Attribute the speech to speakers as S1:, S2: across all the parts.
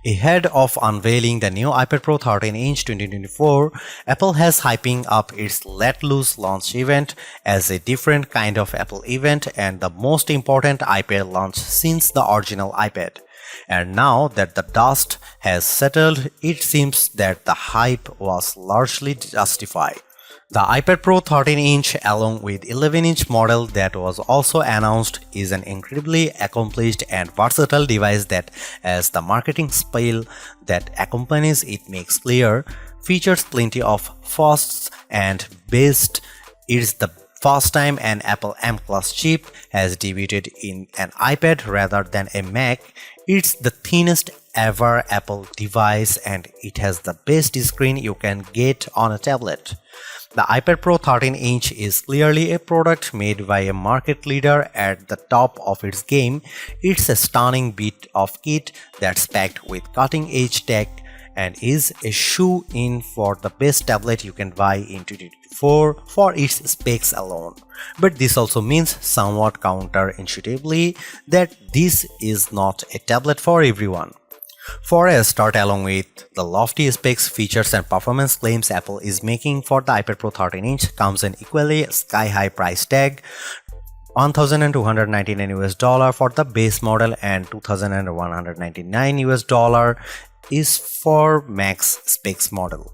S1: Ahead of unveiling the new iPad Pro 13-inch 2024, Apple has hyping up its Let Loose launch event as a different kind of Apple event and the most important iPad launch since the original iPad. And now that the dust has settled, it seems that the hype was largely justified. The iPad Pro 13-inch along with 11-inch model that was also announced is an incredibly accomplished and versatile device that, as the marketing spiel that accompanies it makes clear, features plenty of firsts and best. It's the first time an Apple M-Class chip has debuted in an iPad rather than a Mac. It's the thinnest ever Apple device and it has the best screen you can get on a tablet. The iPad Pro 13-inch is clearly a product made by a market leader at the top of its game. It's a stunning bit of kit that's packed with cutting-edge tech and is a shoe-in for the best tablet you can buy in 2024 for its specs alone. But this also means somewhat counterintuitively that this is not a tablet for everyone. For a start, along with the lofty specs, features and performance claims Apple is making for the iPad Pro 13-inch comes an equally sky-high price tag, $1,299 for the base model and $2,199 is for max specs model.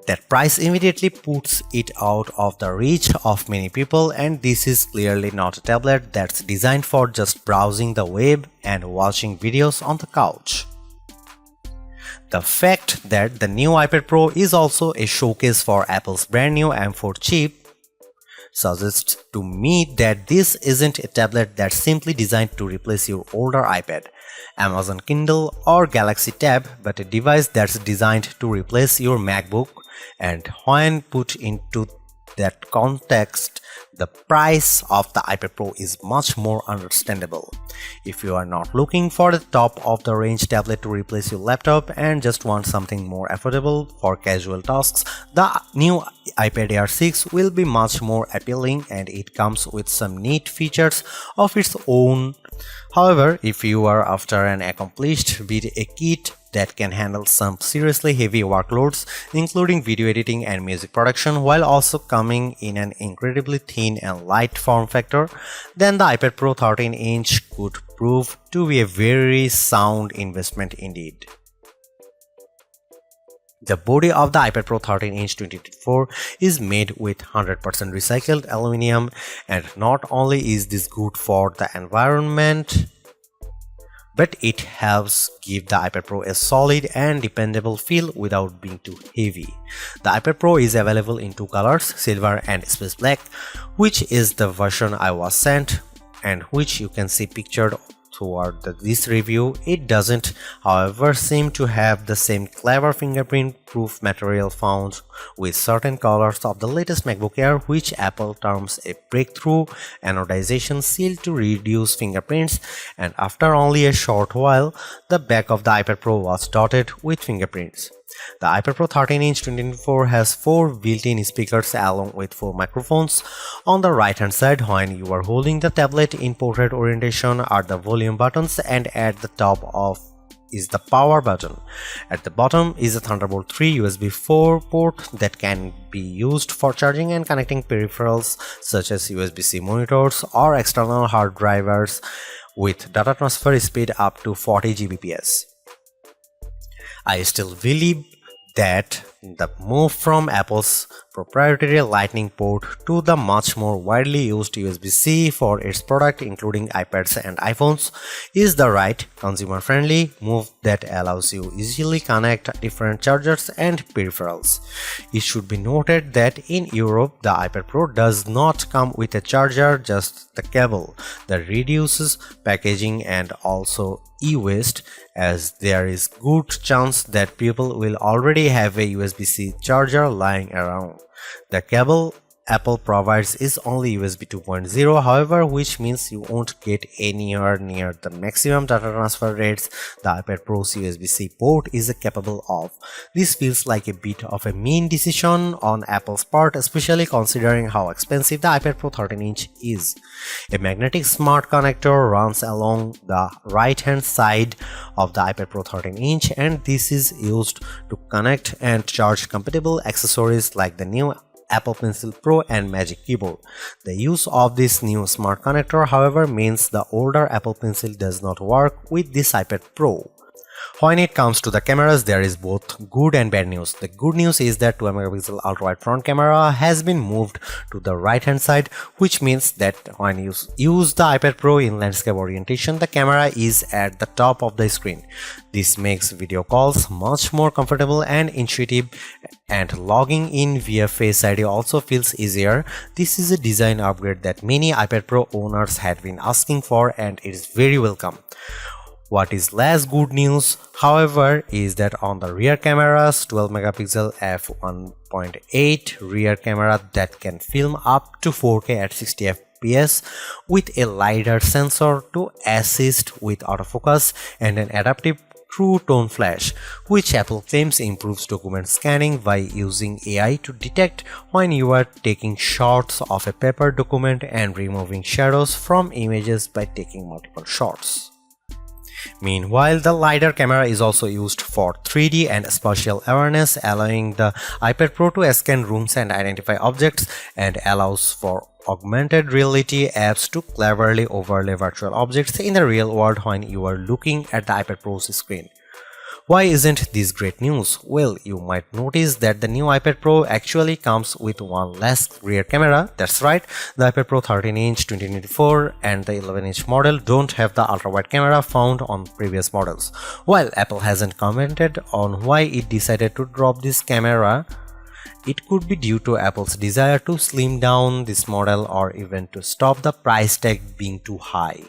S1: That price immediately puts it out of the reach of many people, and this is clearly not a tablet that's designed for just browsing the web and watching videos on the couch. The fact that the new iPad Pro is also a showcase for Apple's brand new M4 chip suggests to me that this isn't a tablet that's simply designed to replace your older iPad, Amazon Kindle or Galaxy Tab, but a device that's designed to replace your MacBook. And when put into that context, the price of the iPad Pro is much more understandable. If you are not looking for the top of the range tablet to replace your laptop and just want something more affordable for casual tasks, the new iPad Air 6 will be much more appealing and it comes with some neat features of its own. However, if you are after an accomplished with a kit that can handle some seriously heavy workloads, including video editing and music production, while also coming in an incredibly thin and light form factor, then the iPad Pro 13-inch could prove to be a very sound investment indeed. The body of the iPad Pro 13-inch 2024 is made with 100% recycled aluminum, and not only is this good for the environment, but it helps give the iPad Pro a solid and dependable feel without being too heavy. The iPad Pro is available in two colors, silver and space black, which is the version I was sent and which you can see pictured toward this review. It doesn't, however, seem to have the same clever fingerprint-proof material found with certain colors of the latest MacBook Air, which Apple terms a breakthrough anodization seal to reduce fingerprints, and after only a short while, the back of the iPad Pro was dotted with fingerprints. The iPad Pro 13-inch 2024 has 4 built-in speakers along with 4 microphones. On the right hand side, when you are holding the tablet in portrait orientation, are the volume buttons, and at the top of is the power button. At the bottom is a Thunderbolt 3 USB 4 port that can be used for charging and connecting peripherals such as USB-C monitors or external hard drivers with data transfer speed up to 40 Gbps. I still believe that the move from Apple's proprietary Lightning port to the much more widely used USB-C for its product including iPads and iPhones is the right consumer-friendly move that allows you easily connect different chargers and peripherals. It should be noted that in Europe the iPad Pro does not come with a charger, just the cable. That reduces packaging and also e-waste, as there is good chance that people will already have a USB-C charger lying around. The cable Apple provides is only USB 2.0, however, which means you won't get anywhere near the maximum data transfer rates the iPad Pro's USB-C port is capable of. This feels like a bit of a mean decision on Apple's part, especially considering how expensive the iPad Pro 13-inch is. A magnetic smart connector runs along the right-hand side of the iPad Pro 13-inch, and this is used to connect and charge compatible accessories like the new Apple Pencil Pro and Magic Keyboard. The use of this new smart connector, however, means the older Apple Pencil does not work with this iPad Pro. When it comes to the cameras, there is both good and bad news. The good news is that 12-megapixel ultra-wide front camera has been moved to the right-hand side, which means that when you use the iPad Pro in landscape orientation, the camera is at the top of the screen. This makes video calls much more comfortable and intuitive, and logging in via Face ID also feels easier. This is a design upgrade that many iPad Pro owners had been asking for, and it is very welcome. What is less good news, however, is that on the rear cameras, 12-megapixel f1.8 rear camera that can film up to 4K at 60 fps with a LiDAR sensor to assist with autofocus and an adaptive True Tone Flash, which Apple claims improves document scanning by using AI to detect when you are taking shots of a paper document and removing shadows from images by taking multiple shots. Meanwhile, the LiDAR camera is also used for 3D and spatial awareness, allowing the iPad Pro to scan rooms and identify objects, and allows for augmented reality apps to cleverly overlay virtual objects in the real world when you are looking at the iPad Pro's screen. Why isn't this great news? Well, you might notice that the new iPad Pro actually comes with one less rear camera. That's right, the iPad Pro 13-inch 2024 and the 11-inch model don't have the ultra-wide camera found on previous models. While Apple hasn't commented on why it decided to drop this camera, it could be due to Apple's desire to slim down this model or even to stop the price tag being too high.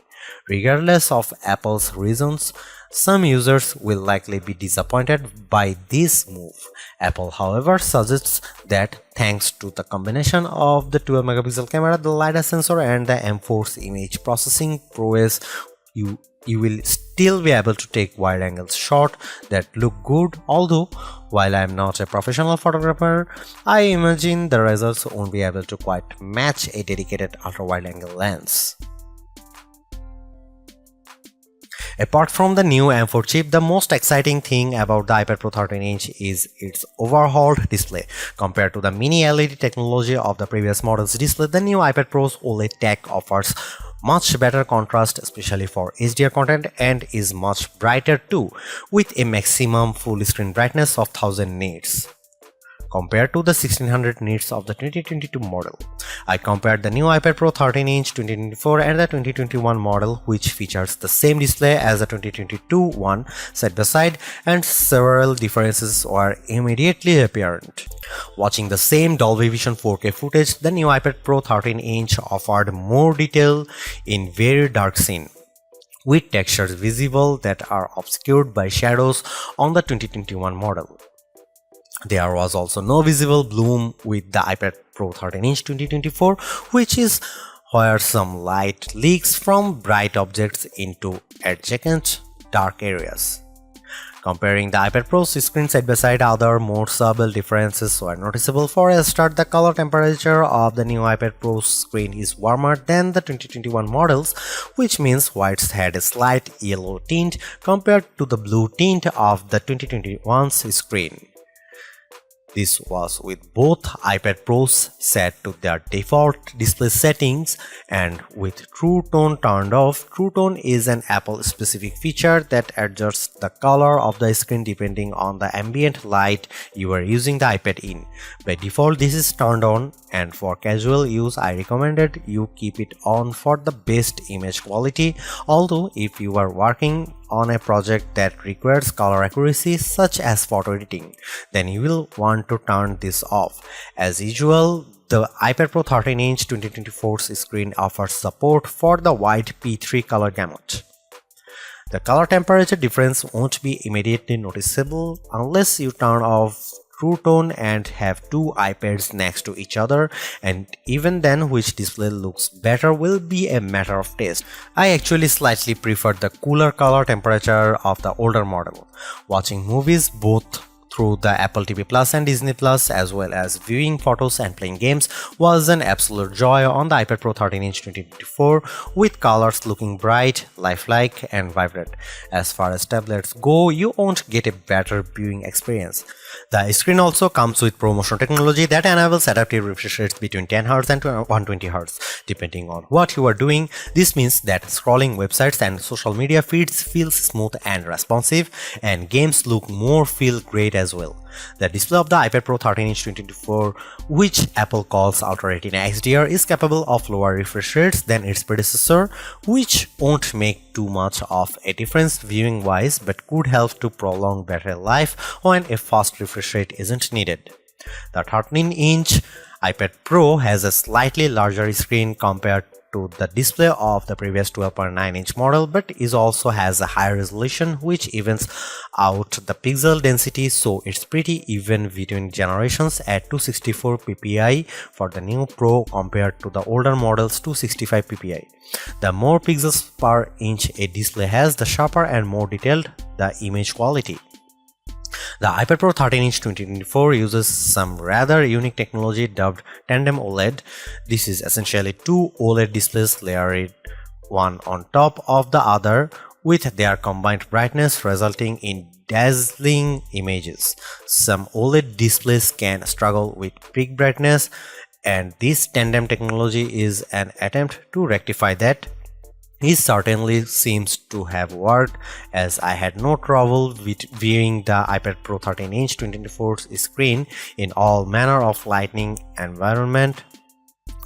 S1: Regardless of Apple's reasons, some users will likely be disappointed by this move. Apple, however, suggests that thanks to the combination of the 12-megapixel camera, the LiDAR sensor, and the M4's image processing prowess, you will still be able to take wide-angle shots that look good. Although, while I am not a professional photographer, I imagine the results won't be able to quite match a dedicated ultra-wide-angle lens. Apart from the new M4 chip, the most exciting thing about the iPad Pro 13-inch is its overhauled display. Compared to the mini LED technology of the previous model's display, the new iPad Pro's OLED tech offers much better contrast, especially for HDR content, and is much brighter too, with a maximum full screen brightness of 1000 nits. Compared to the 1600 nits of the 2022 model. I compared the new iPad Pro 13-inch 2024 and the 2021 model, which features the same display as the 2022 one side by side, and several differences were immediately apparent. Watching the same Dolby Vision 4K footage, the new iPad Pro 13-inch offered more detail in very dark scene, with textures visible that are obscured by shadows on the 2021 model. There was also no visible bloom with the iPad Pro 13-inch 2024, which is where some light leaks from bright objects into adjacent dark areas. Comparing the iPad Pro's screen side by side, other more subtle differences were noticeable. For a start, the color temperature of the new iPad Pro's screen is warmer than the 2021 models, which means whites had a slight yellow tint compared to the blue tint of the 2021's screen. This was with both iPad Pros set to their default display settings and with True Tone turned off. True Tone is an Apple-specific feature that adjusts the color of the screen depending on the ambient light you are using the iPad in. By default, this is turned on, and for casual use, I recommended you keep it on for the best image quality. Although, if you are working on a project that requires color accuracy such as photo editing, then you will want to turn this off. As usual, the iPad Pro 13-inch 2024's screen offers support for the wide P3 color gamut. The color temperature difference won't be immediately noticeable unless you turn off true tone and have two iPads next to each other, and even then which display looks better will be a matter of taste. I actually slightly prefer the cooler color temperature of the older model. Watching movies both through the Apple TV Plus and Disney Plus, as well as viewing photos and playing games, was an absolute joy on the iPad Pro 13-inch 2024, with colors looking bright, lifelike, and vibrant. As far as tablets go, you won't get a better viewing experience. The screen also comes with ProMotion technology that enables adaptive refresh rates between 10Hz and 120Hz, depending on what you are doing. This means that scrolling websites and social media feeds feels smooth and responsive, and games look feel great as well. The display of the iPad Pro 13-inch 2024, which Apple calls Ultra Retina XDR, is capable of lower refresh rates than its predecessor, which won't make too much of a difference viewing wise but could help to prolong battery life when a fast refresh rate isn't needed. The 13-inch iPad Pro has a slightly larger screen compared to the display of the previous 12.9-inch model, but it also has a higher resolution which evens out the pixel density, so it's pretty even between generations at 264 ppi for the new Pro compared to the older model's 265 ppi. The more pixels per inch a display has, the sharper and more detailed the image quality. The iPad Pro 13-inch 2024 uses some rather unique technology dubbed tandem OLED. This is essentially two OLED displays layered one on top of the other with their combined brightness resulting in dazzling images. Some OLED displays can struggle with peak brightness, and this tandem technology is an attempt to rectify that. It certainly seems to have worked, as I had no trouble with viewing the iPad Pro 13-inch 2024's screen in all manner of lighting environment,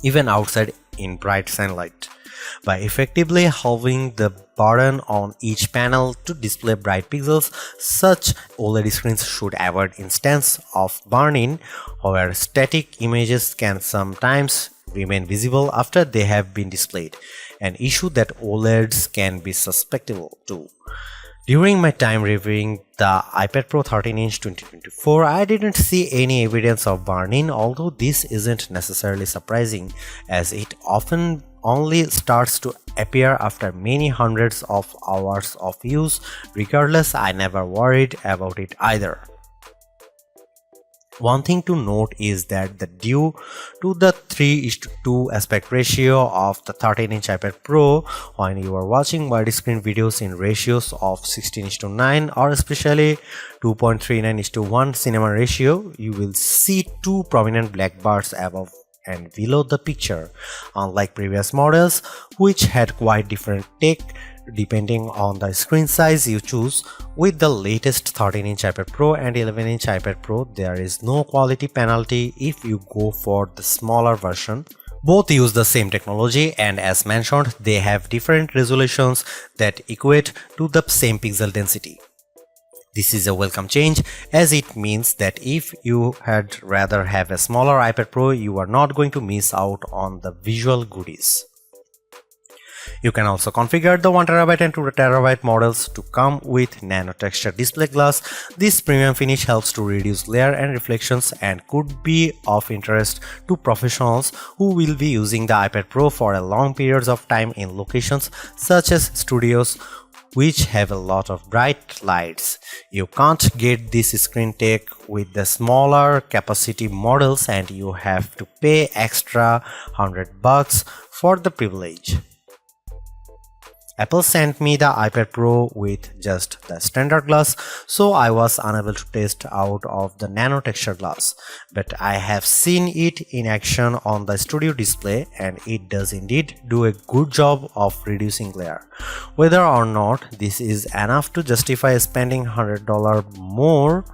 S1: even outside in bright sunlight. By effectively halving the burden on each panel to display bright pixels, such OLED screens should avoid instances of burn-in, where static images can sometimes remain visible after they have been displayed, an issue that OLEDs can be susceptible to. During my time reviewing the iPad Pro 13-inch 2024, I didn't see any evidence of burn-in, although this isn't necessarily surprising, as it often only starts to appear after many hundreds of hours of use. Regardless, I never worried about it either. One thing to note is that due to the 3:2 aspect ratio of the 13-inch iPad Pro, when you are watching widescreen videos in ratios of 16:9 or especially 2.39:1 cinema ratio, you will see two prominent black bars above and below the picture, unlike previous models which had quite different tech depending on the screen size you choose. With the latest 13-inch iPad Pro and 11-inch iPad Pro, there is no quality penalty if you go for the smaller version. Both use the same technology, and as mentioned, they have different resolutions that equate to the same pixel density. This is a welcome change, as it means that if you had rather have a smaller iPad Pro, you are not going to miss out on the visual goodies. You can also configure the 1TB and 2TB models to come with nano texture display glass. This premium finish helps to reduce glare and reflections and could be of interest to professionals who will be using the iPad Pro for a long periods of time in locations such as studios which have a lot of bright lights. You can't get this screen tech with the smaller capacity models, and you have to pay extra $100 for the privilege. Apple sent me the iPad Pro with just the standard glass, so I was unable to test out of the nano texture glass, but I have seen it in action on the studio display, and it does indeed do a good job of reducing glare. Whether or not this is enough to justify spending $100 more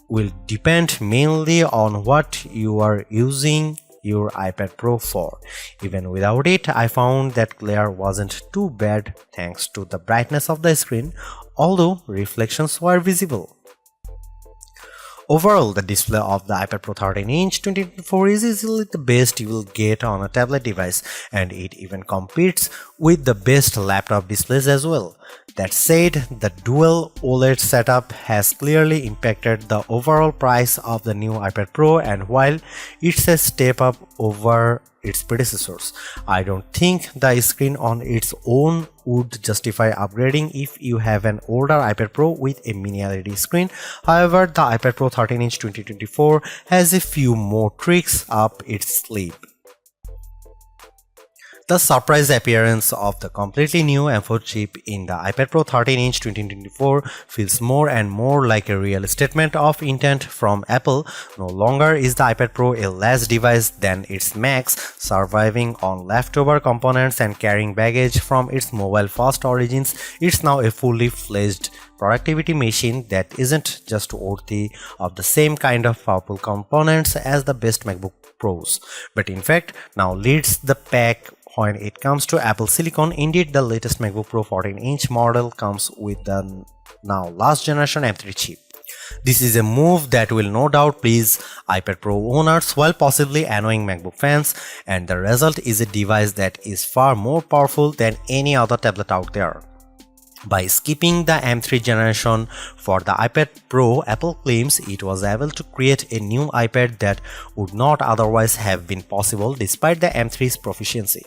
S1: will depend mainly on what you are using your iPad Pro for. Even without it, I found that glare wasn't too bad thanks to the brightness of the screen, although reflections were visible. Overall, the display of the iPad Pro 13-inch 2024 is easily the best you will get on a tablet device, and it even competes with the best laptop displays as well. That said, the dual OLED setup has clearly impacted the overall price of the new iPad Pro, and while it's a step up over its predecessors, I don't think the screen on its own would justify upgrading if you have an older iPad Pro with a mini LED screen. However, the iPad Pro 13-inch 2024 has a few more tricks up its sleeve. The surprise appearance of the completely new M4 chip in the iPad Pro 13-inch 2024 feels more and more like a real statement of intent from Apple. No longer is the iPad Pro a less device than its max, surviving on leftover components and carrying baggage from its mobile-first origins. It's now a fully fledged productivity machine that isn't just worthy of the same kind of powerful components as the best MacBook Pros, but in fact now leads the pack when it comes to Apple Silicon. Indeed, the latest MacBook Pro 14-inch model comes with the now last generation M3 chip. This is a move that will no doubt please iPad Pro owners while possibly annoying MacBook fans, and the result is a device that is far more powerful than any other tablet out there. By skipping the M3 generation for the iPad Pro, Apple claims it was able to create a new iPad that would not otherwise have been possible despite the M3's proficiency.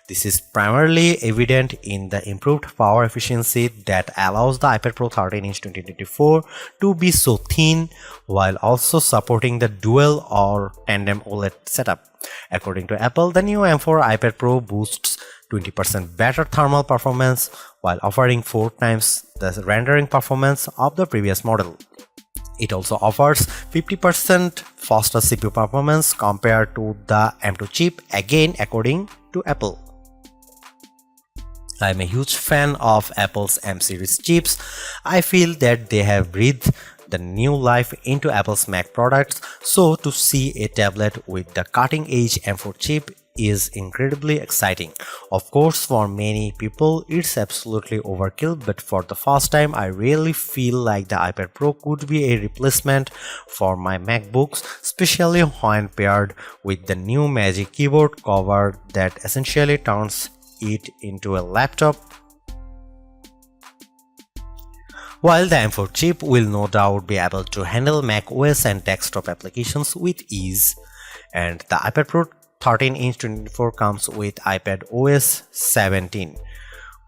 S1: This is primarily evident in the improved power efficiency that allows the iPad Pro 13-inch 2024 to be so thin while also supporting the dual or tandem OLED setup. According to Apple, the new M4 iPad Pro boosts 20% better thermal performance while offering 4 times the rendering performance of the previous model. It also offers 50% faster CPU performance compared to the M2 chip, again according to Apple. I'm a huge fan of Apple's M series chips. I feel that they have breathed the new life into Apple's Mac products, so to see a tablet with the cutting-edge M4 chip is incredibly exciting. Of course, for many people it's absolutely overkill, but for the first time I really feel like the iPad Pro could be a replacement for my MacBooks, especially when paired with the new Magic Keyboard cover that essentially turns it into a laptop. While the M4 chip will no doubt be able to handle Mac OS and desktop applications with ease, and the iPad Pro 13-inch 2024 comes with iPad OS 17,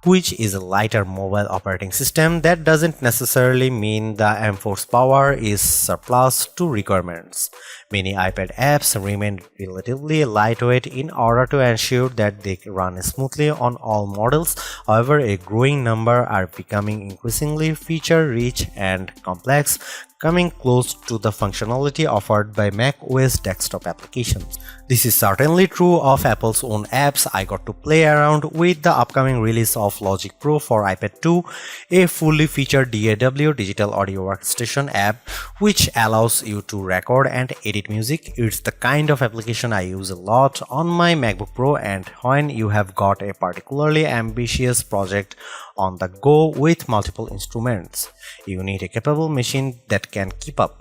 S1: which is a lighter mobile operating system. That doesn't necessarily mean the M4's power is surplus to requirements. Many iPad apps remain relatively lightweight in order to ensure that they run smoothly on all models. However, a growing number are becoming increasingly feature-rich and complex, coming close to the functionality offered by Mac OS desktop applications. This is certainly true of Apple's own apps. I got to play around with the upcoming release of Logic Pro for iPad 2, a fully featured DAW digital audio workstation app which allows you to record and edit music. It's the kind of application I use a lot on my MacBook Pro, and when you have got a particularly ambitious project on the go with multiple instruments, you need a capable machine that can keep up.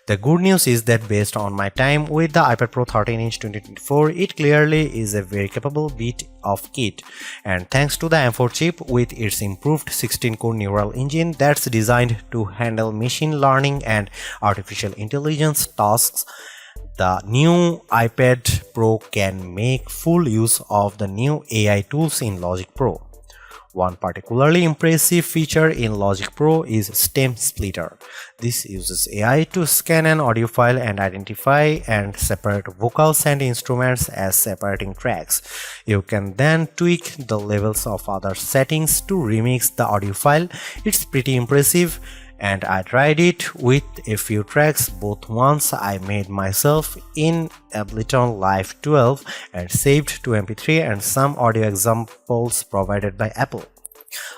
S1: The good news is that based on my time with the iPad Pro 13-inch 2024, it clearly is a very capable bit of kit, and thanks to the M4 chip with its improved 16-core neural engine that's designed to handle machine learning and artificial intelligence tasks, the new iPad Pro can make full use of the new AI tools in Logic Pro. One particularly impressive feature in Logic Pro is Stem Splitter. This uses AI to scan an audio file and identify and separate vocals and instruments as separating tracks. You can then tweak the levels of other settings to remix the audio file. It's pretty impressive, and I tried it with a few tracks, both ones I made myself in Ableton Live 12 and saved to MP3, and some audio examples provided by Apple.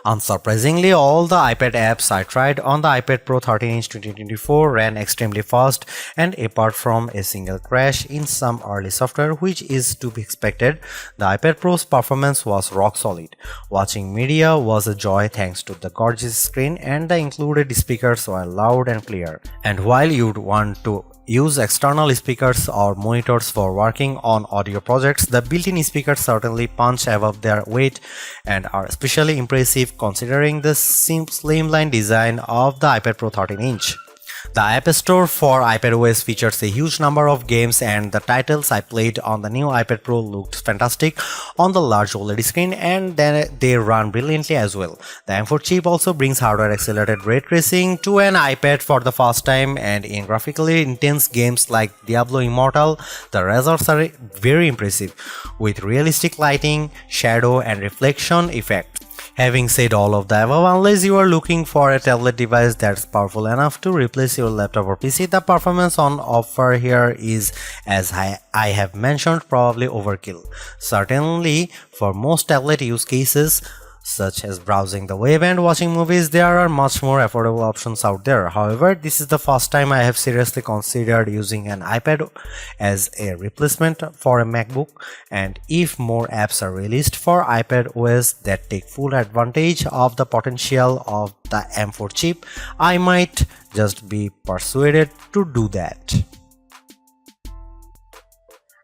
S1: Unsurprisingly, all the iPad apps I tried on the iPad Pro 13-inch 2024 ran extremely fast, and apart from a single crash in some early software, which is to be expected, the iPad Pro's performance was rock solid. Watching media was a joy thanks to the gorgeous screen, and the included speakers were loud and clear. And while you'd want to use external speakers or monitors for working on audio projects, the built-in speakers certainly punch above their weight and are especially impressive considering the slimline design of the iPad Pro 13-inch. The App Store for iPadOS features a huge number of games, and the titles I played on the new iPad Pro looked fantastic on the large OLED screen, and then they run brilliantly as well. The M4 chip also brings hardware accelerated ray tracing to an iPad for the first time, and in graphically intense games like Diablo Immortal, the results are very impressive with realistic lighting, shadow and reflection effect. Having said all of the above, unless you are looking for a tablet device that's powerful enough to replace your laptop or PC, the performance on offer here is, as I have mentioned, probably overkill. Certainly, for most tablet use cases, such as browsing the web and watching movies, there are much more affordable options out there. However, this is the first time I have seriously considered using an iPad as a replacement for a MacBook, and if more apps are released for iPad OS that take full advantage of the potential of the M4 chip, I might just be persuaded to do that.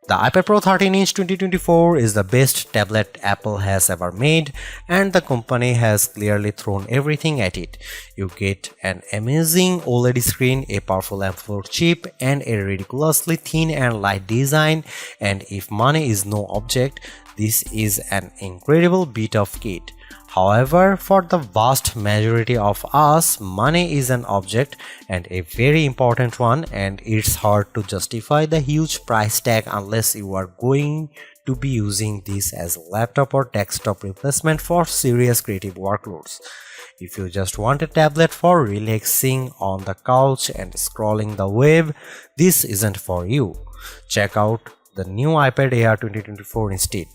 S1: The iPad Pro 13-inch 2024 is the best tablet Apple has ever made, and the company has clearly thrown everything at it. You get an amazing OLED screen, a powerful M4 chip, and a ridiculously thin and light design, and if money is no object, this is an incredible bit of kit. However, for the vast majority of us, money is an object, and a very important one, and it's hard to justify the huge price tag unless you are going to be using this as a laptop or desktop replacement for serious creative workloads. If you just want a tablet for relaxing on the couch and scrolling the web, this isn't for you. Check out the new iPad Air 2024 instead.